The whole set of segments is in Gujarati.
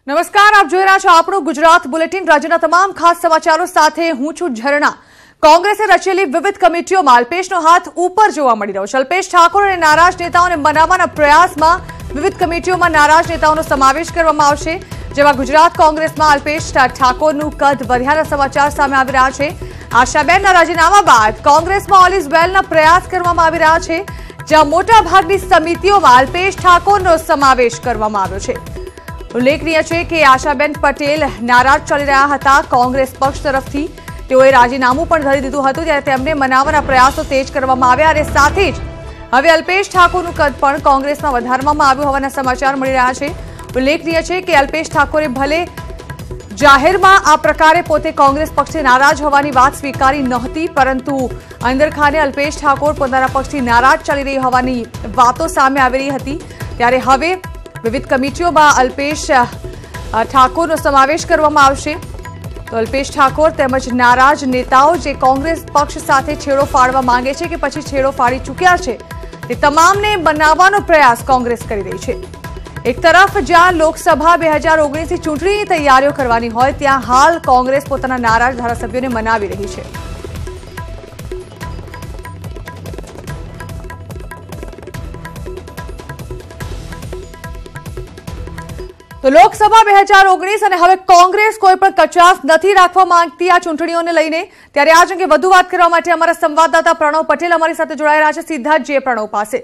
નમસ્કાર, આપ જોઈ રહ્યા છો આપણું ગુજરાત બુલેટિન। રાજ્યના તમામ ખાસ સમાચારો સાથે હું છું ઝરણા। કોંગ્રેસે રચેલી વિવિધ કમિટીઓમાં અલ્પેશનો હાથ ઉપર જોવા મળી રહ્યો છે। અલ્પેશ ઠાકોર અને નારાજ નેતાઓને મનાવવાના પ્રયાસમાં વિવિધ કમિટીઓમાં નારાજ નેતાઓનો સમાવેશ કરવામાં આવશે, જેમાં ગુજરાત કોંગ્રેસમાં અલ્પેશ ઠાકોરનું કદ વધ્યાના સમાચાર સામે આવી રહ્યા છે। આશાબેનના રાજીનામા બાદ કોંગ્રેસમાં ઓલ ઇઝ વેલના પ્રયાસ કરવામાં આવી રહ્યા છે, જ્યાં મોટાભાગની સમિતિઓમાં અલ્પેશ ઠાકોરનો સમાવેશ કરવામાં આવ્યો છે। ઉલ્લેખનીય છે કે આશાબેન પટેલ નારાજ ચાલી રહ્યા હતા કોંગ્રેસ પક્ષ તરફથી। તેઓએ રાજીનામું પણ ધરી દીધું હતું, ત્યારે તેમને મનાવવાના પ્રયાસો તેજ કરવામાં આવ્યા અને સાથે જ હવે અલ્પેશ ઠાકોરનું કદ પણ કોંગ્રેસમાં વધારવામાં આવ્યું હોવાના સમાચાર મળી રહ્યા છે। ઉલ્લેખનીય છે કે અલ્પેશ ઠાકોરે ભલે જાહેરમાં આ પ્રકારે પોતે કોંગ્રેસ પક્ષથી નારાજ હોવાની વાત સ્વીકારી નહોતી, પરંતુ અંદરખાને અલ્પેશ ઠાકોર પોતાના પક્ષથી નારાજ ચાલી રહી હોવાની વાતો સામે આવી રહી હતી। ત્યારે હવે વિવિધ કમિટીઓમાં અલ્પેશ ઠાકોરનો સમાવેશ કરવામાં આવશે। તો અલ્પેશ ઠાકોર તેમજ નારાજ નેતાઓ જે કોંગ્રેસ પક્ષ સાથે છેડો ફાડવા માંગે છે કે પછી છેડો ફાડી ચૂક્યા છે, તે તમામને બનાવવાનો પ્રયાસ કોંગ્રેસ કરી રહી છે। એક તરફ જ્યાં લોકસભા 2019ની ચૂંટણીની તૈયારીઓ કરવાની હોય, ત્યાં હાલ કોંગ્રેસ પોતાના નારાજ ધારાસભ્યોને મનાવી રહી છે। તો લોકસભા 2019 અને હવે કોંગ્રેસ કોઈ પણ કચાસ નથી રાખવા માંગતી આ ચૂંટણીઓને લઈને। ત્યારે આ અંગે વધુ વાત કરવા માટે અમારા સંવાદદાતા પ્રણવ પટેલ અમારી સાથે જોડાઈ રહ્યા છે। સીધા જ પ્રણવ પાસે।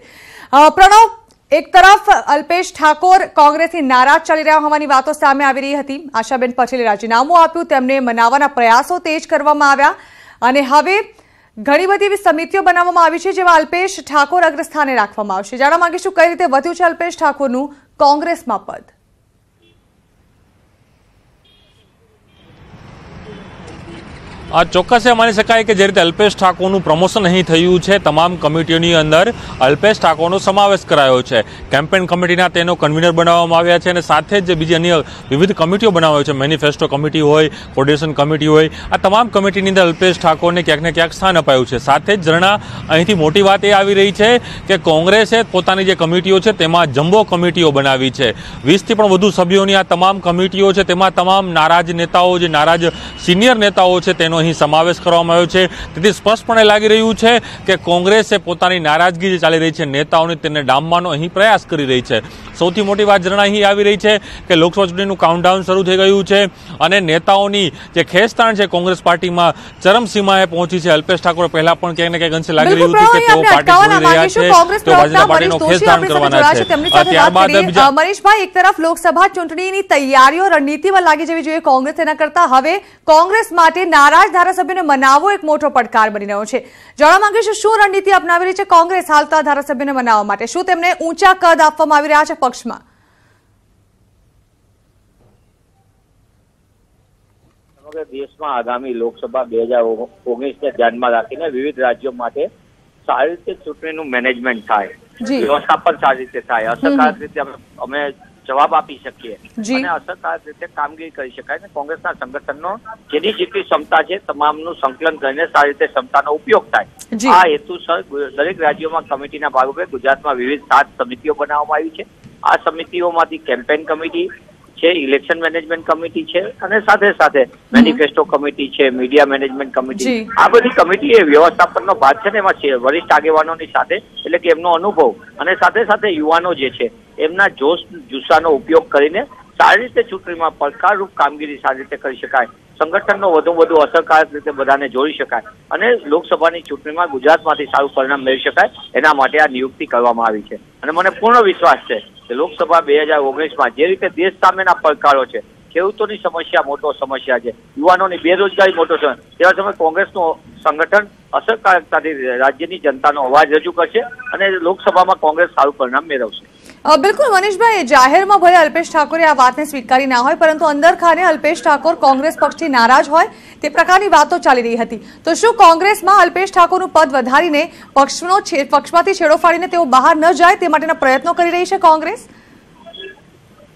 પ્રણવ, એક તરફ અલ્પેશ ઠાકોર કોંગ્રેસથી નારાજ ચાલી રહ્યા હોવાની વાતો સામે આવી રહી હતી। આશાબેન પટેલે રાજીનામું આપ્યું, તેમને મનાવવાના પ્રયાસો તેજ કરવામાં આવ્યા અને હવે ઘણી બધી એવી સમિતિઓ બનાવવામાં આવી છે, જેમાં અલ્પેશ ઠાકોર અગ્રસ્થાને રાખવામાં આવશે। જાણવા માંગીશું કઈ રીતે વધ્યું છે અલ્પેશ ઠાકોરનું કોંગ્રેસમાં પદ? ચોક્કસ એ માની શકાય કે જે રીતે અલ્પેશ ઠાકોરનું પ્રમોશન અહીં થયું છે, તમામ કમિટીઓની અંદર અલ્પેશ ઠાકોરનો સમાવેશ કરાયો છે। કેમ્પેન કમિટીના તેનો કન્વીનર બનાવવામાં આવ્યા છે અને સાથે જ બીજી અન્ય વિવિધ કમિટીઓ બનાવવામાં છે। મેનિફેસ્ટો કમિટી હોય, કોર્ડિનેશન કમિટી હોય, આ તમામ કમિટીની અંદર અલ્પેશ ઠાકોરને ક્યાંક ને ક્યાંક સ્થાન અપાયું છે। સાથે જ ઝરણા અહીંથી મોટી વાત એ આવી રહી છે કે કોંગ્રેસે પોતાની જે કમિટીઓ છે તેમાં જમ્બો કમિટીઓ બનાવી છે। 20થી પણ વધુ સભ્યોની આ તમામ કમિટીઓ છે, તેમાં તમામ નારાજ નેતાઓ, જે નારાજ સિનિયર નેતાઓ છે તેનો અહીં સમાવેશ કરવામાં આવ્યો છે। તેથી સ્પષ્ટપણે લાગી રહ્યું છે કે કોંગ્રેસે પોતાની નારાજગી જે ચાલી રહી છે નેતાઓની, તેને ડામવાનો અહીં પ્રયાસ કરી રહી છે। સૌથી મોટી વાત ઝરણા અહીં આવી રહી છે કે લોકસભા ચૂંટણીનું કાઉન્ટડાઉન શરૂ થઈ ગયું છે અને નેતાઓની જે ખેંચતાણ છે કોંગ્રેસ પાર્ટીમાં ચરમસીમાએ પહોંચી છે। અલ્પેશ ઠાકોર પહેલા પણ ક્યાંક ને ક્યાંક અંશે લાગી રહ્યું હતું કે તેઓ પાર્ટી છોડી રહ્યા છે, તેઓ ભારતીય પાર્ટીનો ખેંચતાણ કરવાના છે। ત્યારબાદ મનીષભાઈ, એક તરફ લોકસભા ચૂંટણીની તૈયારીઓ રણનીતિમાં લાગી જવી જોઈએ કોંગ્રેસ, તેના કરતા હવે કોંગ્રેસ માટે નારાજ ધારાસભ્યોને મનાવવો એક મોટો પડકાર બની રહ્યો છે। જાણવા માંગીશું શું રણનીતિ અપનાવી રહી છે કોંગ્રેસ હાલતા ધારાસભ્યોને મનાવવા માટે? શું તેમને ઊંચા કદ આપવામાં આવી રહ્યા છે પક્ષમાં? સમગ્ર દેશમાં આગામી લોકસભા 2019ને ધ્યાનમાં રાખીને વિવિધ રાજ્યો માટે સારી રીતે ચૂંટણીનું મેનેજમેન્ટ થાય, વ્યવસ્થાપન સારી રીતે થાય, અસરકારક રીતે અમે જવાબ આપી શકીએ અને અસરકારક રીતે કામગીરી કરી શકાય અને કોંગ્રેસના સંગઠનનો જેની જેટલી ક્ષમતા છે તમામનું સંકલન કરીને સારી રીતે ક્ષમતાનો ઉપયોગ થાય, આ હેતુસર દરેક રાજ્યોમાં કમિટીના ભાગરૂપે ગુજરાતમાં વિવિધ 7 સમિતિઓ બનાવવામાં આવી છે। આ સમિતિઓમાંથી કેમ્પેન કમિટી છે, ઇલેક્શન મેનેજમેન્ટ કમિટી છે અને સાથે સાથે મેનિફેસ્ટો કમિટી છે, મીડિયા મેનેજમેન્ટ કમિટી, આ બધી કમિટી એ વ્યવસ્થાપનનો ભાગ છે ને એમાં વરિષ્ઠ આગેવાનોની સાથે, એટલે કે એમનો અનુભવ અને સાથે સાથે યુવાનો જે છે એમના જોશ જુસ્સાનો ઉપયોગ કરીને સારી રીતે ચૂંટણીમાં પડકારરૂપ કામગીરી સારી રીતે કરી શકાય, સંગઠનનો વધુ અસરકારક રીતે બધાને જોડી શકાય અને લોકસભાની ચૂંટણીમાં ગુજરાતમાંથી સારું પરિણામ મેળવી શકાય, એના માટે આ નિયુક્તિ કરવામાં આવી છે। અને મને પૂર્ણ વિશ્વાસ છે કે લોકસભા 2019માં જે રીતે દેશ સામેના પડકારો છે, ખેડૂતોની સમસ્યા મોટો સમસ્યા છે, યુવાનોની બેરોજગારી મોટો છે, તેવા સમયે કોંગ્રેસનું સંગઠન અસરકારકતાથી રાજ્યની જનતાનો અવાજ રજૂ કરશે અને લોકસભામાં કોંગ્રેસ સારું પરિણામ મેળવશે। બિલકુલ મનીષભાઈ, જાહેરમાં ભલે અલ્પેશ ઠાકોરે આ વાતને સ્વીકારી ના હોય, પરંતુ અંદરખાને અલ્પેશ ઠાકોર કોંગ્રેસ પક્ષથી નારાજ હોય તે પ્રકારની વાતો ચાલી રહી હતી। તો શું કોંગ્રેસમાં અલ્પેશ ઠાકોરનું પદ વધારીને પક્ષમાંથી છેડો ફાડીને તેઓ બહાર ન જાય તે માટેના પ્રયત્નો કરી રહી છે કોંગ્રેસ?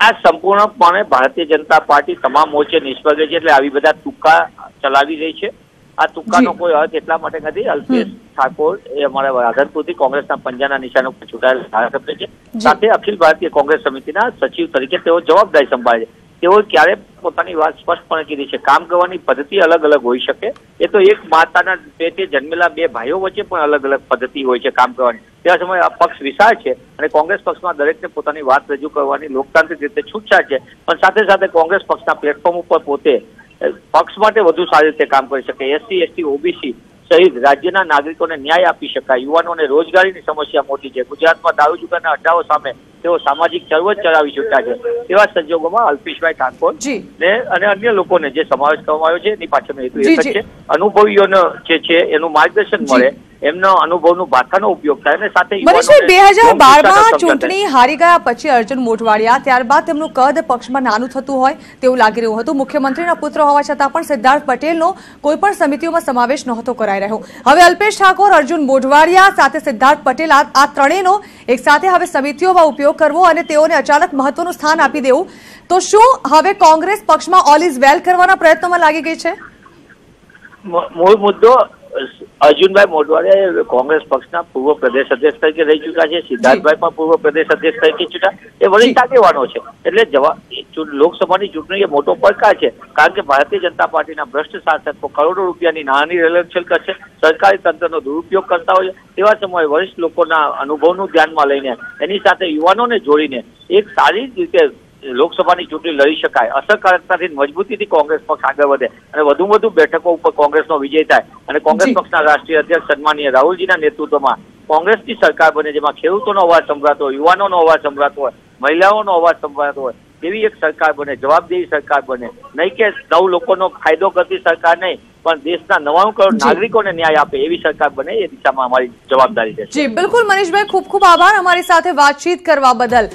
આ સંપૂર્ણપણે ભારતીય જનતા પાર્ટી તમામ મોરચે નિષ્ફળ ગઈ છે, એટલે આવી બધા ટૂંકા ચલાવી રહી છે। આ તુક્કાનો કોઈ અર્થ એટલા માટે નથી। અલ્પેશ ઠાકોર એ અમારા રાધનપુરથી કોંગ્રેસના પંજાના નિશાન ઉપર ચૂંટાયેલા ધારાસભ્ય છે, સાથે અખિલ ભારતીય કોંગ્રેસ સમિતિના સચિવ તરીકે તેઓ જવાબદારી સંભાળે છે। તેઓ ક્યારે પોતાની વાત સ્પષ્ટપણે કીધી છે. કામ કરવાની પદ્ધતિ અલગ અલગ હોઈ શકે. એ તો એક માતાના પેટે જન્મેલા બે ભાઈઓ વચ્ચે પણ અલગ અલગ પદ્ધતિ હોય છે કામ કરવાની. તેવા સમયે આ પક્ષ વિશાળ છે અને કોંગ્રેસ પક્ષમાં દરેકને પોતાની વાત રજૂ કરવાની લોકતાંત્રિક રીતે છૂટછાટ છે, પણ સાથે સાથે કોંગ્રેસ પક્ષના પ્લેટફોર્મ ઉપર પોતે પક્ષ માટે વધુ સારી રીતે કામ કરી શકે. એસસી, એસટી, ઓબીસી સહિત રાજ્યના નાગરિકોને ન્યાય આપી શકાય. યુવાનોને રોજગારીની સમસ્યા મોટી છે. ગુજરાતમાં દારૂ જુગારના અડ્ડાઓ સામે તેઓ સામાજિક ચળવળ ચલાવી ચૂક્યા છે. તેવા સંજોગોમાં અલ્પેશભાઈ ઠાકોર ને અને અન્ય લોકોને જે સમાવેશ કરવામાં આવ્યો છે એની પાછળનો હેતુ એક જ છે, અનુભવીઓનો જે છે એનું માર્ગદર્શન મળે, એમનો અનુભવનું ભાષાનો ઉપયોગ થાય અને સાથે મનીષભાઈ 2012માં ચૂંટણી હારી ગયા પછી અર્જુન મોઢવાડિયા ત્યારબાદ તેમનું કદ પક્ષમાં નાનું થતું હોય તેવું લાગી રહ્યું હતું. મુખ્યમંત્રીના પુત્ર હોવા છતાં પણ સિદ્ધાર્થ પટેલનો કોઈ પણ સમિતિઓમાં સમાવેશ નહોતો કરાઈ રહ્યો. હવે અલ્પેશ ઠાકોર, અર્જુન મોઢવાડિયા સાથે સિદ્ધાર્થ પટેલ આ ત્રણેયનો એક સાથે હવે સમિતિઓમાં ઉપયોગ કરવો અને તેઓને અચાનક મહત્વનું સ્થાન આપી દેવું, તો શું હવે કોંગ્રેસ પક્ષમાં ઓલ ઇઝ વેલ કરવાના પ્રયત્નોમાં લાગી ગઈ છે? મૂળ મુદ્દો અર્જુનભાઈ મોઢવાડિયા કોંગ્રેસ પક્ષના પૂર્વ પ્રદેશ અધ્યક્ષ તરીકે રહી ચુક્યા છે. સિદ્ધાર્થભાઈ પણ પૂર્વ પ્રદેશ અધ્યક્ષ તરીકે ચૂંટ્યા. એ વરિષ્ઠ આગેવાનો છે. એટલે લોકસભાની ચૂંટણી એ મોટો પડકાર છે, કારણ કે ભારતીય જનતા પાર્ટીના ભ્રષ્ટ શાસકો કરોડો રૂપિયાની નાની રેલછેલ કરશે, સરકારી તંત્રનો દુરુપયોગ કરતા હોય. તેવા સમયે વરિષ્ઠ લોકોના અનુભવનું ધ્યાનમાં લઈને એની સાથે યુવાનોને જોડીને એક સારી રીતે લોકસભાની ચૂંટણી લડી શકાય, અસરકારકતાથી મજબૂતીથી કોંગ્રેસ પક્ષ આગળ વધે અને વધુ વધુ બેઠકો ઉપર કોંગ્રેસનો વિજય થાય અને કોંગ્રેસ પક્ષના રાષ્ટ્રીય અધ્યક્ષ સન્માનીય રાહુલજીના નેતૃત્વમાં કોંગ્રેસની સરકાર બને, જેમાં ખેડૂતોનો અવાજ સંભળાતો હોય, યુવાનોનો અવાજ સંભળાતો હોય, મહિલાઓનો અવાજ સંભળાતો હોય, તેવી એક સરકાર બને, જવાબદેહી સરકાર બને. નહીં કે 9 લોકોનો ફાયદો કરતી સરકાર નહીં, પણ દેશના 99 કરોડ નાગરિકોને ન્યાય આપે એવી સરકાર બને, એ દિશામાં અમારી જવાબદારી છે. જી બિલકુલ મનીષભાઈ, ખૂબ ખૂબ આભાર અમારી સાથે વાતચીત કરવા બદલ.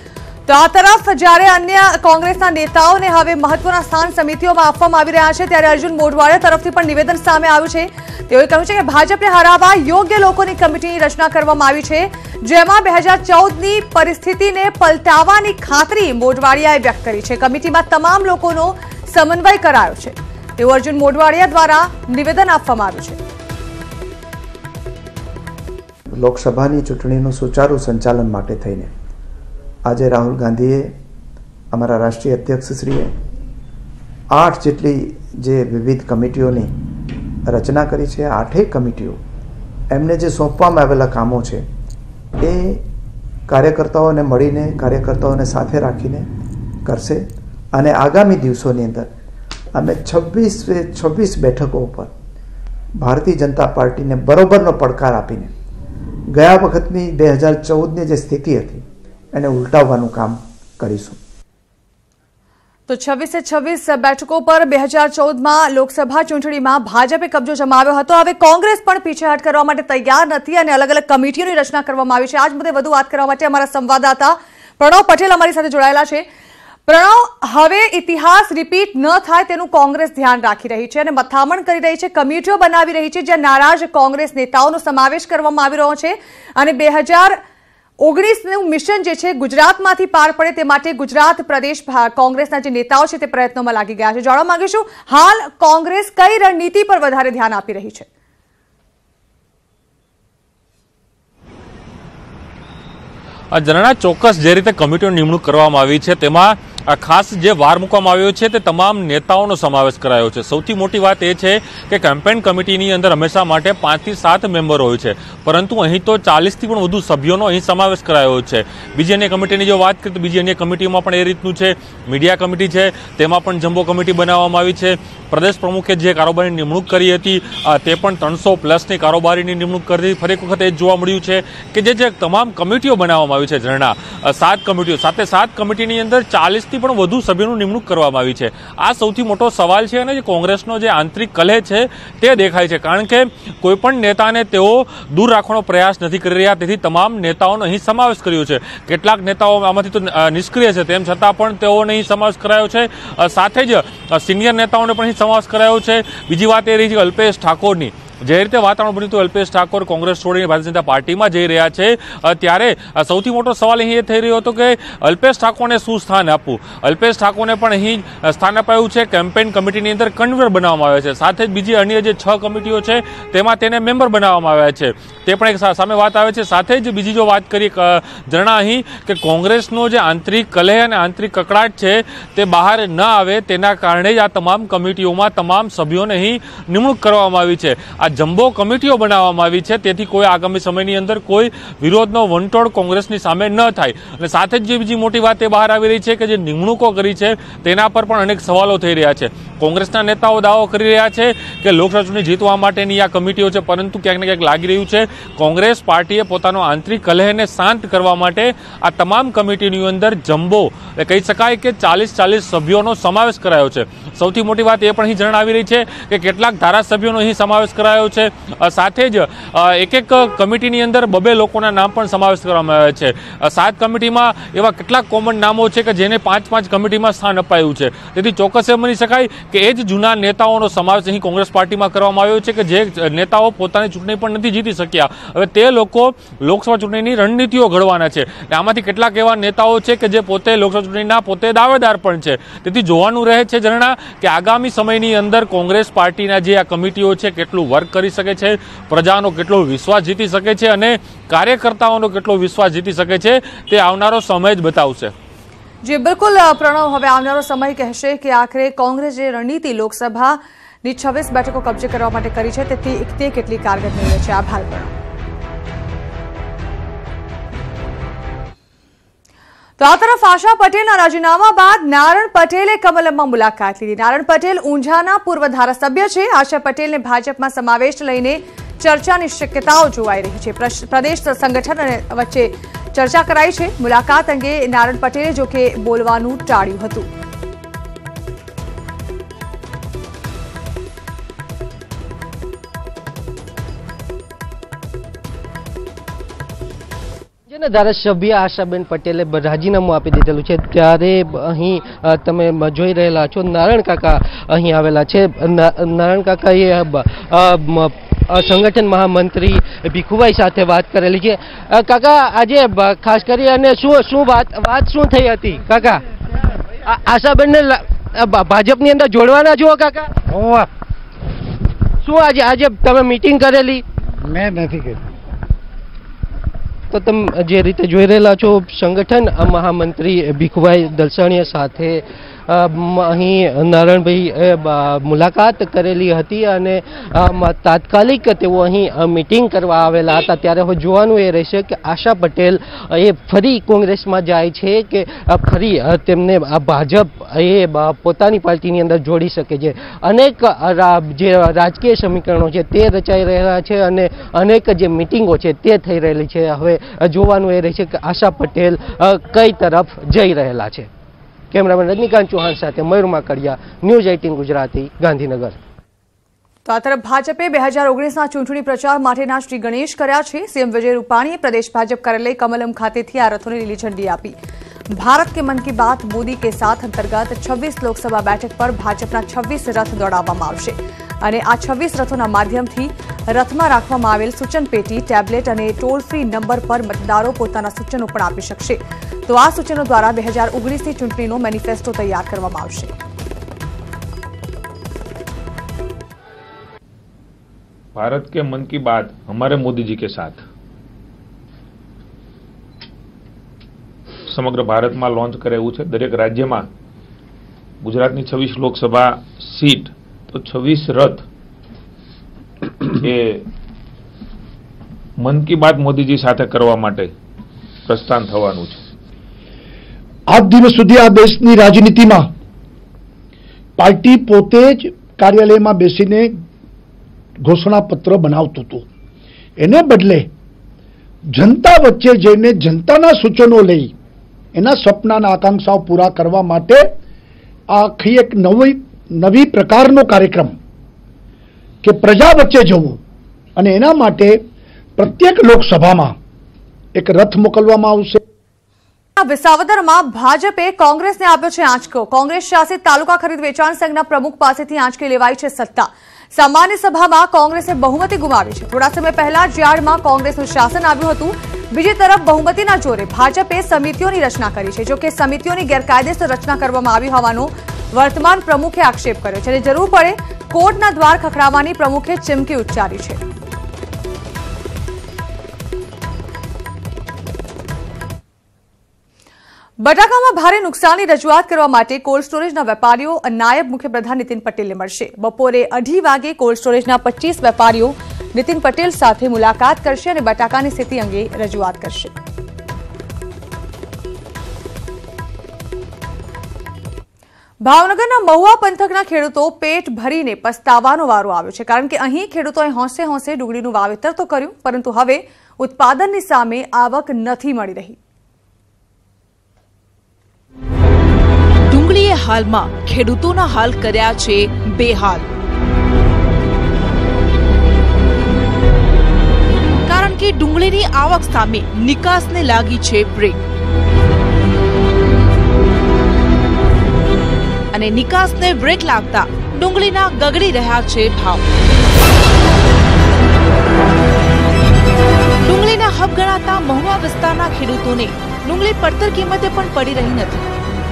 તો આ તરફ જ્યારે અન્ય કોંગ્રેસના નેતાઓને હવે મહત્વના સ્થાન સમિતિઓમાં આપવામાં આવી રહ્યા છે, ત્યારે અર્જુન મોઢવાડિયા તરફથી પણ નિવેદન સામે આવ્યું છે. તેઓએ કહ્યું છે કે ભાજપને હરાવવા યોગ્ય લોકોની કમિટીની રચના કરવામાં આવી છે, જેમાં 2014ની પરિસ્થિતિને પલટાવવાની ખાતરી મોઢવાડિયાએ વ્યક્ત કરી છે. કમિટીમાં તમામ લોકોનો સમન્વય કરાયો છે તેવું અર્જુન મોઢવાડિયા દ્વારા નિવેદન આપવામાં આવ્યું છે. લોકસભાની ચૂંટણીનું સુચારુ સંચાલન માટે થઈને આજે રાહુલ ગાંધીએ, અમારા રાષ્ટ્રીય અધ્યક્ષશ્રીએ 8 જેટલી જે વિવિધ કમિટીઓની રચના કરી છે. 8 કમિટીઓ એમને જે સોંપવામાં આવેલા કામો છે એ કાર્યકર્તાઓને મળીને, કાર્યકર્તાઓને સાથે રાખીને કરશે અને આગામી દિવસોની અંદર અમે 26 બેઠકો ઉપર ભારતીય જનતા પાર્ટીને બરોબરનો પડકાર આપીને ગયા વખતની 2014ની જે સ્થિતિ હતી એને ઉલટાવવાનું કામ કરીશું. તો 26 બેઠકો પર 2014માં લોકસભા ચૂંટણીમાં ભાજપે કબજો જમાવ્યો હતો. હવે કોંગ્રેસ પણ પીછેહટ કરવા માટે તૈયાર નથી અને અલગ અલગ કમિટીઓની રચના કરવામાં આવી છે. આજ મુદ્દે વધુ વાત કરવા માટે અમારા સંવાદદાતા પ્રણવ પટેલ અમારી સાથે જોડાયેલા છે. પ્રણવ, હવે ઇતિહાસ રિપીટ ન થાય તેનું કોંગ્રેસ ધ્યાન રાખી રહી છે અને મથામણ કરી રહી છે, કમિટીઓ બનાવી રહી છે, જ્યાં નારાજ કોંગ્રેસ નેતાઓનો સમાવેશ કરવામાં આવી રહ્યો છે અને 2019નું મિશન જે છે ગુજરાતમાંથી પાર પડે તે માટે ગુજરાત પ્રદેશ કોંગ્રેસના જે નેતાઓ છે તે પ્રયત્નોમાં લાગી ગયા છે. જાણવા માંગીશું હાલ કોંગ્રેસ કઈ રણનીતિ પર વધારે ધ્યાન આપી રહી છે? જણાના ચોક્કસ જે રીતે કમિટીની નિમણૂક કરવામાં આવી છે તેમાં ખાસ જે વાર મૂકવામાં આવ્યો છે તે તમામ નેતાઓનો સમાવેશ કરાયો છે. સૌથી મોટી વાત એ છે કે કેમ્પેન કમિટીની અંદર હંમેશા માટે 5 થી 7 મેમ્બરો હોય છે, પરંતુ અહીં તો 40થી પણ વધુ સભ્યોનો અહીં સમાવેશ કરાયો છે. બીજી અન્ય કમિટીની જો વાત કરીએ તો બીજી અન્ય કમિટીમાં પણ એ રીતનું છે. મીડિયા કમિટી છે, તેમાં પણ જમ્બો કમિટી બનાવવામાં આવી છે. પ્રદેશ પ્રમુખે જે કારોબારીની નિમણૂક કરી હતી તે પણ 300+ કારોબારીની નિમણૂક કરી. ફરી એક વખત એ જોવા મળ્યું છે કે જે તમામ કમિટીઓ બનાવવામાં આવી છે, ઝરણા 7 કમિટીઓ, સાથે 7 કમિટીની અંદર 40 થી પણ વધુ સભ્યોનું નિમણૂક કરવામાં આવી છે. આ સૌથી મોટો સવાલ છે અને જે કોંગ્રેસનો જે આંતરિક કલહ છે તે દેખાય છે, કારણ કે કોઈ પણ નેતાને તેઓ દૂર રાખવાનો પ્રયાસ નથી કરી રહ્યા. તેથી તમામ નેતાઓનો અહીં સમાવેશ કર્યો છે. કેટલાક નેતાઓ આમાંથી તો નિષ્ક્રિય છે, તેમ છતાં પણ તેઓને અહીં સમાવેશ કરાયો છે. સાથે જ સિનિયર નેતાઓને પણ અહીં સમાવેશ કરાયો છે. બીજી વાત એ રહી છે અલ્પેશ ઠાકોરની, જે રીતે વાતાવરણ બન્યું હતું અલ્પેશ ઠાકોર કોંગ્રેસ છોડીને ભારતીય જનતા પાર્ટીમાં જઈ રહ્યા છે, ત્યારે સૌથી મોટો સવાલ અહીં એ થઈ રહ્યો હતો કે અલ્પેશ ઠાકોરને શું સ્થાન આપવું. અલ્પેશ ઠાકોરને પણ અહીં સ્થાન અપાયું છે. કેમ્પેન કમિટીની અંદર કન્વીનર બનાવવામાં આવ્યા છે. સાથે જ બીજી અન્ય જે 6 કમિટીઓ છે તેમાં તેને મેમ્બર બનાવવામાં આવ્યા છે. તે પણ એક સામે વાત આવે છે. સાથે જ બીજી જો વાત કરીએ ઝરણા અહીં કે કોંગ્રેસનો જે આંતરિક કલહ અને આંતરિક કકડાટ છે તે બહાર ન આવે તેના કારણે જ આ તમામ કમિટીઓમાં તમામ સભ્યોને અહીં નિમણૂક કરવામાં આવી છે. આ જમ્બો કમિટીઓ બનાવવામાં આવી છે, તેથી કોઈ આગામી સમયની અંદર કોઈ વિરોધનો વંટોળ કોંગ્રેસની સામે ન થાય. અને સાથે જ જે બીજી મોટી વાત એ બહાર આવી રહી છે કે જે નિમણૂકો કરી છે તેના પર પણ અનેક સવાલો થઈ રહ્યા છે. કોંગ્રેસના નેતાઓ દાવો કરી રહ્યા છે કે લોકસભા ચૂંટણી જીતવા માટેની આ કમિટીઓ છે, પરંતુ ક્યાંક ને ક્યાંક લાગી રહ્યું છે કોંગ્રેસ પાર્ટીએ પોતાનો આંતરિક કલહને શાંત કરવા માટે આ તમામ કમિટીની અંદર જમ્બો કહી શકાય કે 40 સભ્યોનો સમાવેશ કરાયો છે. સૌથી મોટી વાત એ પણ અહીં જણાવી રહી છે કે કેટલાક ધારાસભ્યોનો અહીં સમાવેશ કરાયો છે. સાથે જ એક કમિટીની અંદર 2 લોકોના નામ પણ સમાવેશ કરવામાં આવ્યા છે. 7 કમિટીમાં એવા કેટલાક કોમન નામો છે કે જેને 5 કમિટીમાં સ્થાન અપાયું છે. તેથી ચોક્કસ એમ માની શકાય કે એ જ જૂના નેતાઓનો સમાવેશ અહીં કોંગ્રેસ પાર્ટીમાં કરવામાં આવ્યો છે કે જે નેતાઓ પોતાની ચૂંટણી પણ નથી જીતી શક્યા. હવે તે લોકો લોકસભા ચૂંટણીની રણનીતિઓ ઘડવાના છે. આમાંથી કેટલાક એવા નેતાઓ છે કે જે પોતે લોકસભા ચૂંટણીના પોતે દાવેદાર પણ છે. તેથી જોવાનું રહે છે ઝરણા કે આગામી સમયની અંદર કોંગ્રેસ પાર્ટીના જે આ કમિટીઓ છે કેટલું વર્ક કરી શકે છે, પ્રજાનો કેટલો વિશ્વાસ જીતી શકે છે અને કાર્યકર્તાઓનો કેટલો વિશ્વાસ જીતી શકે છે તે આવનારો સમય જ બતાવશે. જી બિલકુલ પ્રણવ, હવે આવનારો સમય કહેશે કે આખરે કોંગ્રેસ જે રણનીતિ લોકસભાની 26 બેઠકો કબજે કરવા માટે કરી છે તે કેટલી કારગર નીવડે છે. આભાર પ્રણવ. તો આ તરફ આશા પટેલના રાજીનામા બાદ નારણ પટેલે કમલમમાં મુલાકાત લીધી. નારણ પટેલ ઊંઝાના પૂર્વ ધારાસભ્ય છે. આશા પટેલને ભાજપમાં સમાવેશ લઈને ચર્ચાની શક્યતાઓ જોવાઈ રહી છે. પ્રદેશ સંગઠન વચ્ચે ચર્ચા કરાઈ છે. મુલાકાત અંગે નારણ પટેલે જોકે બોલવાનું ટાળ્યું હતું. ધારાસભ્ય આશાબેન પટેલે રાજીનામું આપી દીધેલું છે, ત્યારે અહીં તમે જોઈ રહેલા છો નારણ કાકા અહીં આવેલા છે. નારણ કાકાએ સંગઠન મહામંત્રી ભીખુભાઈ સાથે વાત કરેલી છે. કાકા, આજે ખાસ કરી અને શું વાત શું થઈ હતી કાકા? આશાબેનને ભાજપની અંદર જોડવાના છો કાકા? શું આજે તમે મીટિંગ કરેલી? મેં નથી કરી. તો તમે જે રીતે જોઈ રહેલા છો સંગઠન મહામંત્રી ભીખુભાઈ દલસાણીયા સાથે અહીં નારણભાઈ મુલાકાત કરેલી હતી અને તાત્કાલિક તેઓ અહીં મીટિંગ કરવા આવેલા હતા. ત્યારે હવે જોવાનું એ રહેશે કે આશા પટેલ એ ફરી કોંગ્રેસમાં જાય છે કે ફરી તેમને ભાજપ એ પોતાની પાર્ટીની અંદર જોડી શકે છે. અનેક જે રાજકીય સમીકરણો છે તે રચાઈ રહ્યા છે અને અનેક જે મિટિંગો છે તે થઈ રહેલી છે. હવે જોવાનું એ રહેશે કે આશા પટેલ કઈ તરફ જઈ રહેલા છે. કેમેરામેન રજનીકાંત ચૌહાણ સાથે મયુર માકડિયા, ન્યૂઝ 18 ગુજરાતી, ગાંધીનગર. તો આ તરફ ભાજપે 2019ના ચૂંટણી પ્રચાર માટેના શ્રી ગણેશ કર્યા છે. સીએમ વિજય રૂપાણીએ પ્રદેશ ભાજપ કાર્યાલય કમલમ ખાતેથી આ રથોને લીલી ઝંડી આપી. ભારત કે મન કી બાત મોદી કે સાથ અંતર્ગત 26 લોકસભા બેઠક પર ભાજપના 26 રથ દોડાવવામાં આવશે અને આ 26 રથોના માધ્યમથી રથમાં રાખવામાં આવેલ સૂચન પેટી, ટેબ્લેટ અને ટોલ ફ્રી નંબર પર મતદારો પોતાના સૂચનો પણ આપી શકશે. તો આ સૂચનો દ્વારા 2019ની ચૂંટણીનો મેનિફેસ્ટો તૈયાર કરવામાં આવશે. भारत के मन की बात हमारे मोदी जी के साथ समग्र भारत में लॉन्च करे છે. દરેક રાજ્યમાં ગુજરાતની 26 લોકસભા સીટ તો 26 રથ એ મન કી બાત મોદીજી સાથે કરવા માટે પ્રસ્થાન થવાનું છે. આજ દિવસ સુધી આ દેશની રાજનીતિમાં પાર્ટી પોતે જ કાર્યાલયમાં બેસીને ઘોષણાપત્ર બનાવતું હતું. એને બદલે જનતા વચ્ચે જઈને જનતાના સૂચનો લઈ એના સપનાના આકાંક્ષાઓ પૂરા કરવા માટે આખી એક નવી પ્રકારનો કાર્યક્રમ કે પ્રજા વચ્ચે જવું અને એના માટે પ્રત્યેક લોકસભામાં એક રથ મોકલવામાં આવશે. વિસાવદરમાં ભાજપે કોંગ્રેસને આપ્યો છે આંચકો. કોંગ્રેસ શાસિત તાલુકા ખરીદ વેચાણ સંઘના પ્રમુખ પાસેથી આંચકી લેવાઈ છે સત્તા. સામાન્ય સભામાં કોંગ્રેસે બહુમતી ગુમાવી છે। થોડા સમય પહેલા જ યાર્ડમાં કોંગ્રેસનું શાસન આવ્યું હતું। બીજી તરફ બહુમતીના જોરે ભાજપે સમિતિઓની રચના કરી છે। જો કે સમિતિઓની ગેરકાયદેસર રચના કરવામાં આવી હોવાનો વર્તમાન પ્રમુખે આક્ષેપ કર્યો છે અને જરૂર પડે કોર્ટના દ્વાર ખખડાવવાની પ્રમુખે ચીમકી ઉચ્ચારી છે। બટાકામાં ભારે નુકસાનની રજૂઆત કરવા માટે કોલ્ડ સ્ટોરેજના વેપારીઓ નાયબ મુખ્યપ્રધાન નીતિન પટેલને મળશે। બપોરે 2:30 વાગે કોલ્ડ સ્ટોરેજના 25 વેપારીઓ નીતિન પટેલ સાથે મુલાકાત કરશે અને બટાકાની સ્થિતિ અંગે રજૂઆત કરશે। ભાવનગરના મહુવા પંથકના ખેડૂતો પેટ ભરીને પસ્તાવાનો વારો આવ્યો છે, કારણ કે અહીં ખેડૂતોએ હોંશે હોંશે ડુંગળીનું વાવેતર તો કર્યું, પરંતુ હવે ઉત્પાદનની સામે આવક નથી મળી રહી। ડુંગળીએ હાલમાં ખેડૂતોના હાલ કર્યા છે બેહાલ, કારણ કે ડુંગળીની આવક સામે નિકાસને લાગી છે બ્રેક અને નિકાસને બ્રેક લાગતા ડુંગળીના ગગડી રહ્યા છે ભાવ। ડુંગળીના હબ ગણાતા મહુવા વિસ્તારના ખેડૂતોને ડુંગળી પડતર કિંમતે પણ પડી રહી નથી,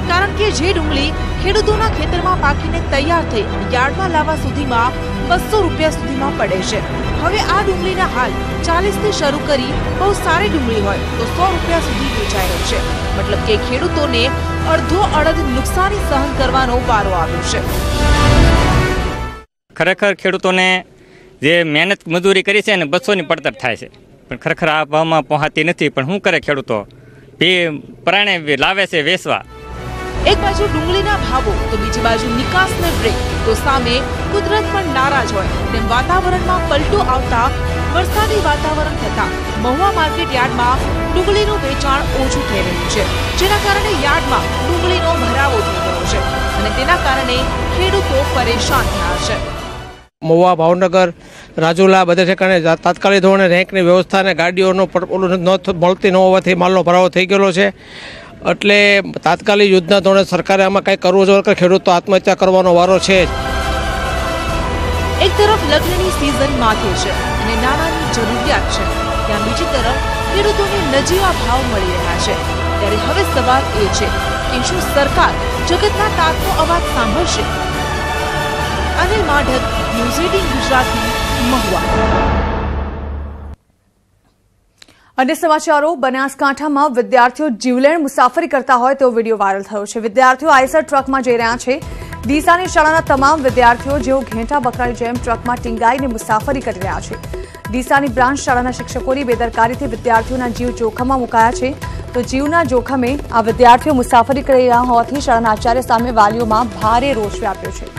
કારણ કે જે ડુંગળી ખેડૂતોના ખેતરમાં પાકીને તૈયાર થઈ યાર્ડમાં લાવવા સુધીમાં 200 રૂપિયા સુધીમાં પડે છે। હવે આ ડુંગળીના હાલ 40 થી શરૂ કરી બહુ સારી ડુંગળી હોય તો 100 રૂપિયા સુધી વેચાઈ રહી છે। મતલબ કે ખેડૂતોને અડધો અડધ નુકસાની સહન કરવાનો વારો આવ્યો છે। ખરેખર ખેડૂતોને જે મહેનત મજૂરી કરી છે ને 200 ની પડતર થાય છે, પણ ખરેખર આ ભાવમાં પહોંચતી નથી। પણ શું કરે ખેડૂતો, પરાણે લાવે છે વેચવા। એક બાજુ ડુંગળીના ભાવો તો બીજી બાજુ નિકાસને બ્રેક, તો સામે કુદરત પણ નારાજ હોય તેમ વાતાવરણમાં પલટો આવતા વરસાદી વાતાવરણ થતા મહુવા માર્કેટ યાર્ડમાં ડુંગળીનું વેચાણ ઓછું થઈ રહ્યું છે, જેના કારણે યાર્ડમાં ડુંગળીનો ભરાવો થઈ ગયો છે અને તેના કારણે ખેડૂતો પરેશાન થયા છે। મહુવા, ભાવનગર, રાજુલા બધા ઠેકાણે તાત્કાલિક ધોરણે રેન્કની વ્યવસ્થા અને ગાડીઓનો મળતી ન હોવાથી માલનો ભરાવો થઈ ગયેલો છે। એટલે તાત્કાલિક યુદ્ધના ધોરણે સરકારે આમાં કંઈ કરવું જોઈએ કે ખેડૂતો આત્મહત્યા કરવાનો વારો છે। એક તરફ લગ્નની સિઝન માથે છે અને નાણાંની જરૂરિયાત છે, ત્યાં બીજી તરફ ખેડૂતોને નજીવા ભાવ મળી રહ્યા છે। ત્યારે હવે સવાલ એ છે કે શું સરકાર જગતના તાતનો અવાજ સાંભળશે? અનિલ માઢક, ન્યૂઝ 18 ગુજરાતી, મહુવા। અને સમાચારો, બનાસકાંઠામાં વિદ્યાર્થીઓ જીવલેણ મુસાફરી કરતા હોય તેવો વિડીયો વાયરલ થયો છે। વિદ્યાર્થીઓ આઈસર ટ્રકમાં જઈ રહ્યા છે। ડીસાની શાળાના તમામ વિદ્યાર્થીઓ જેઓ ઘેંટા બકરાની જેમ ટ્રકમાં ટીંગાઈને મુસાફરી કરી રહ્યા છે। ડીસાની બ્રાન્ચ શાળાના શિક્ષકોની બેદરકારીથી વિદ્યાર્થીઓના જીવ જોખમમાં મુકાયા છે, તો જીવના જોખમે આ વિદ્યાર્થીઓ મુસાફરી કરી રહ્યા હોવાથી શાળાના આચાર્ય સામે વાલીઓમાં ભારે રોષ વ્યાપ્યો છે।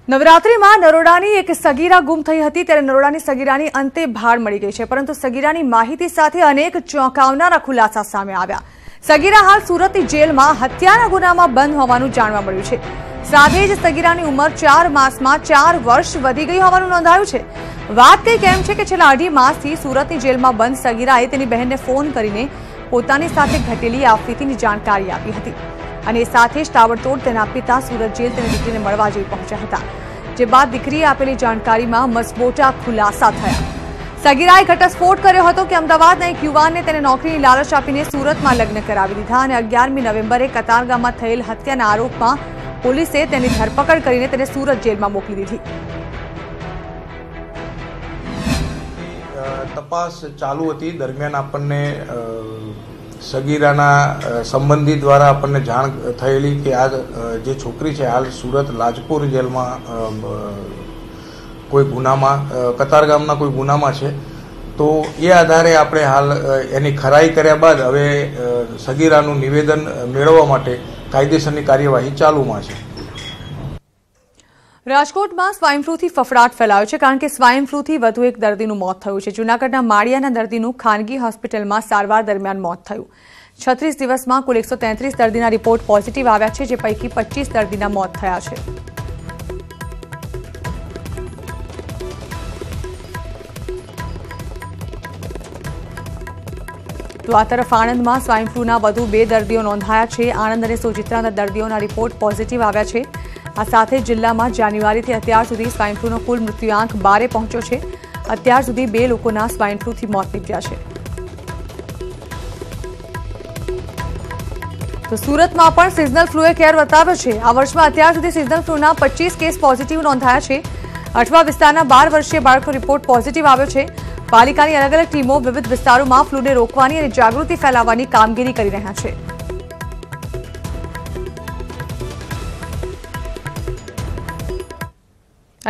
નવરાત્રીમાં નરોડાની એક સગીરા ગુમ થઈ હતી, ત્યારે નરોડાની સગીરાની અંતે ભાળ મળી ગઈ છે, પરંતુ સગીરાની માહિતી સાથે અનેક ચોંકાવનારા ખુલાસા સામે આવ્યા। સગીરા હાલ સુરતની જેલમાં હત્યાના ગુનામાં બંધ હોવાનું જાણવા મળ્યું છે। સાથે જ સગીરાની ઉંમર 4 માસમાં 4 વર્ષ વધી ગઈ હોવાનું નોંધાયું છે। વાત કંઈક એમ છે કે છેલ્લા 2.5 માસથી સુરતની જેલમાં બંધ સગીરાએ તેની બહેનને ફોન કરીને પોતાની સાથે ઘટેલી આફતીની જાણકારી આપી હતી અને સાથે જ તાબડતોડ તેના પિતા સુરત જેલ તેની દીકરીને મળવા જઈ પહોંચ્યા હતા, જે બાદ દીકરીએ આપેલી જાણકારીમાં મસમોટા ખુલાસા થયા। સગીરાએ ઘટસ્ફોટ કર્યો હતો કે અમદાવાદના એક યુવાનને તેને નોકરીની લાલચ આપીને સુરતમાં લગ્ન કરાવી દીધા અને 11મી નવેમ્બરે કતારગામમાં થયેલ હત્યાના આરોપમાં પોલીસે તેની ધરપકડ કરીને તેને સુરત જેલમાં મોકલી દીધી। તપાસ ચાલુ હતી, દરમિયાન આપણને સગીરાના સંબંધી દ્વારા આપણને જાણ થયેલી કે આ જે છોકરી છે હાલ સુરત લાજપુર જેલમાં કોઈ ગુનામાં, કતારગામના કોઈ ગુનામાં છે। તો એ આધારે આપણે હાલ એની ખરાઈ કર્યા બાદ હવે સગીરાનું નિવેદન મેળવવા માટે કાયદેસરની કાર્યવાહી ચાલુમાં છે। રાજકોટમાં સ્વાઇન ફ્લૂથી ફફડાટ ફેલાયો છે, કારણ કે સ્વાઇન ફ્લૂથી વધુ એક દર્દીનું મોત થયું છે। જૂનાગઢના માળિયાના દર્દીનું ખાનગી હોસ્પિટલમાં સારવાર દરમિયાન મોત થયું। 36 દિવસમાં કુલ 133 દર્દીના રિપોર્ટ પોઝિટિવ આવ્યા છે, જે પૈકી 25 દર્દીના મોત થયા છે। તો આ તરફ આણંદમાં સ્વાઇન ફ્લૂના વધુ 2 દર્દીઓ નોંધાયા છે. આણંદ અને સોજિત્રાના દર્દીઓના રિપોર્ટ પોઝિટિવ આવ્યા છે. આ સાથે જિલ્લામાં જાન્યુઆરીથી અત્યાર સુધી સ્વાઇન ફ્લૂનો કુલ મૃત્યુઆંક 12 પહોંચ્યો છે. અત્યાર સુધી 2 લોકોના સ્વાઇન ફ્લૂથી મોત નીપજ્યા છે. તો સુરતમાં પણ સિઝનલ ફ્લૂએ કેર વર્તાવ્યો છે. આ વર્ષમાં અત્યાર સુધી સિઝનલ ફ્લૂના 25 કેસ પોઝિટિવ નોંધાયા છે. અઠવા વિસ્તારના 12 વર્ષીય બાળકનો રિપોર્ટ પોઝિટિવ આવ્યો છે. પાલિકાની અલગ અલગ ટીમો વિવિધ વિસ્તારોમાં ફ્લૂને રોકવાની અને જાગૃતિ ફેલાવવાની કામગીરી કરી રહ્યા છે.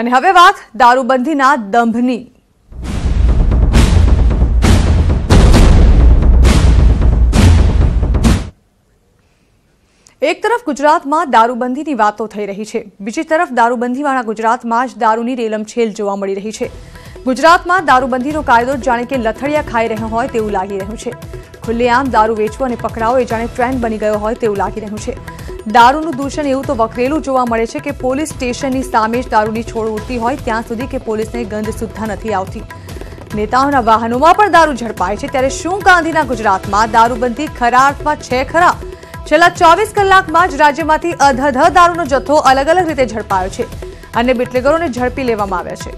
અને હવે વાત દારૂબંધીના દંભની. એક તરફ ગુજરાતમાં દારૂબંધીની વાતો થઈ રહી છે, બીજી તરફ દારૂબંધીવાળા ગુજરાતમાં જ દારૂની રેલમછેલ જોવા મળી રહી છે. ગુજરાતમાં દારૂબંધીનો કાયદો જાણે કે લથડિયા ખાઈ રહ્યો હોય તેવું લાગી રહ્યું છે. ખુલ્લેઆમ દારૂ વેચવો અને પકડાવો એ જાણે ટ્રેન્ડ બની ગયો હોય તેવું લાગી રહ્યું છે. દારૂનું દૂષણ એવું તો વકરેલું જોવા મળે છે કે પોલીસ સ્ટેશનની સામે જ દારૂની છોડ ઉડતી હોય ત્યાં સુધી કે પોલીસને ગંધ સુદ્ધા નથી આવતી. નેતાઓના વાહનોમાં પણ દારૂ ઝડપાય છે. ત્યારે શું ગાંધીના ગુજરાતમાં દારૂબંધી ખરા અર્થમાં છે ખરા? છેલ્લા 24 કલાકમાં જ રાજ્યમાંથી અધધ દારૂનો જથ્થો અલગ અલગ રીતે ઝડપાયો છે અને બુટલેગરોને ઝડપી લેવામાં આવ્યા છે.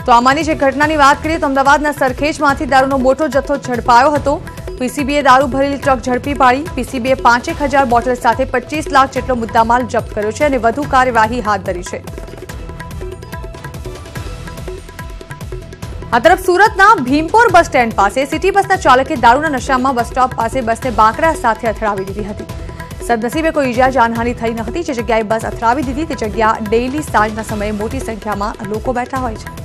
તો આમાંની જે ઘટનાની વાત કરીએ તો અમદાવાદના સરખેજમાંથી દારૂનો મોટો જથ્થો ઝડપાયો હતો. પીસીબીએ દારૂ ભરેલી ટ્રક ઝડપી પાડી. પીસીબીએ 5,000 બોટલ સાથે 25 લાખ જેટલો મુદ્દામાલ જપ્ત કર્યો છે અને વધુ કાર્યવાહી હાથ ધરી છે. આ તરફ સુરતના ભીમપોર બસ સ્ટેન્ડ પાસે સિટી બસના ચાલકે દારૂના નશામાં બસ સ્ટોપ પાસે બસને બાંકડા સાથે અથડાવી દીધી હતી. સદનસીબે કોઈ ઈજા જાનહાની થઈ ન હતી. જે જગ્યાએ બસ અથડાવી દીધી તે જગ્યા ડેઇલી સાંજના સમયે મોટી સંખ્યામાં લોકો બેઠા હોય છે.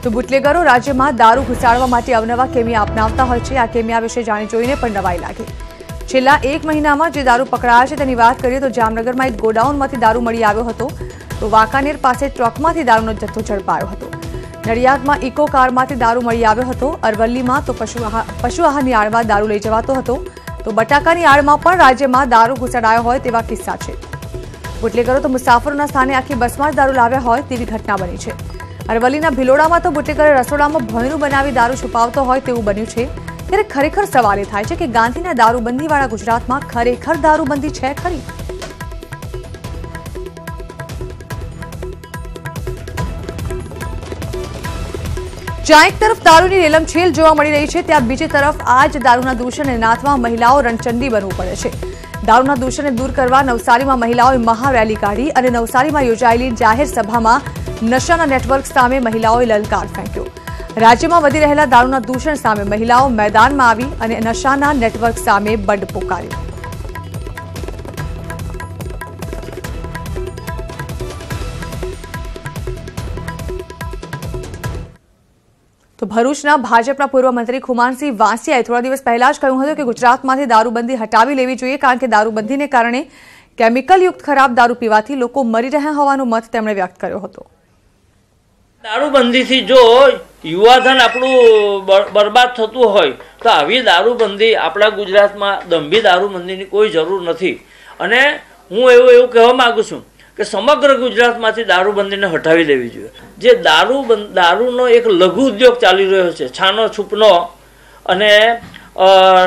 તો બુટલેગરો રાજ્યમાં દારૂ ઘુસાડવા માટે અવનવા કેમિયા અપનાવતા હોય છે. આ કેમિયા વિશે જાણી જોઈને પણ નવાઈ લાગે. છેલ્લા 1 મહિનામાં જે દારૂ પકડાયા છે તેની વાત કરીએ તો જામનગરમાં એક ગોડાઉનમાંથી દારૂ મળી આવ્યો હતો. તો વાંકાનેર પાસે ટ્રકમાંથી દારૂનો જથ્થો ઝડપાયો હતો. નડિયાદમાં ઇકો કારમાંથી દારૂ મળી આવ્યો હતો. અરવલ્લીમાં તો પશુ આહારની આડમાં દારૂ લઈ જવાતો હતો. તો બટાકાની આડમાં પણ રાજ્યમાં દારૂ ઘુસાડાયો હોય તેવા કિસ્સા છે. બુટલેગરો તો મુસાફરોના સ્થાને આખી બસમાં જ દારૂ લાવ્યા હોય તેવી ઘટના બની છે. અરવલ્લીના ભિલોડામાં તો બુટલેગરે રસોડામાં ભોંયરું બનાવી દારૂ છુપાવતો હોય તેવું બન્યું છે. ત્યારે ખરેખર સવાલ એ થાય છે કે ગાંધીના દારૂબંધીવાળા ગુજરાતમાં ખરેખર દારૂબંધી છે ખરી? જ્યાં એક તરફ દારૂની રેલમછેલ જોવા મળી રહી છે ત્યાં બીજી તરફ આ જ દારૂના દૂષણને નાથવા મહિલાઓ રણચંડી બનવું પડે છે. દારૂના દૂષણને દૂર કરવા નવસારીમાં મહિલાઓએ મહારેલી કાઢી અને નવસારીમાં યોજાયેલી જાહેર સભામાં નશાના નેટવર્ક સામે મહિલાઓએ લલકાર ફેંક્યો. રાજ્યમાં વધી રહેલા દારૂના દૂષણ સામે મહિલાઓ મેદાનમાં આવી અને નશાના નેટવર્ક સામે બંધ પોકાર્યો. તો ભરૂચના ભાજપના પૂર્વ મંત્રી ખુમાનસિંહ વાંસિયાએ થોડા દિવસ પહેલા જ કહ્યું હતું કે ગુજરાતમાંથી દારૂબંધી હટાવી લેવી જોઈએ કારણ કે દારૂબંધીને કારણે કેમિકલયુક્ત ખરાબ દારૂ પીવાથી લોકો મરી રહ્યા હોવાનો મત તેમણે વ્યક્ત કર્યો હતો. દારૂબંધીથી જો યુવાધન આપણું બરબાદ થતું હોય તો આવી દારૂબંધી આપણા ગુજરાતમાં દંભી દારૂબંધીની કોઈ જરૂર નથી. અને હું એવું કહેવા માંગુ છું કે સમગ્ર ગુજરાતમાંથી દારૂબંધીને હટાવી દેવી જોઈએ. જે દારૂનો એક લઘુ ઉદ્યોગ ચાલી રહ્યો છે, છાનો છૂપનો અને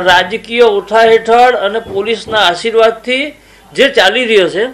રાજકીય ઉઠા હેઠળ અને પોલીસના આશીર્વાદથી જે ચાલી રહ્યો છે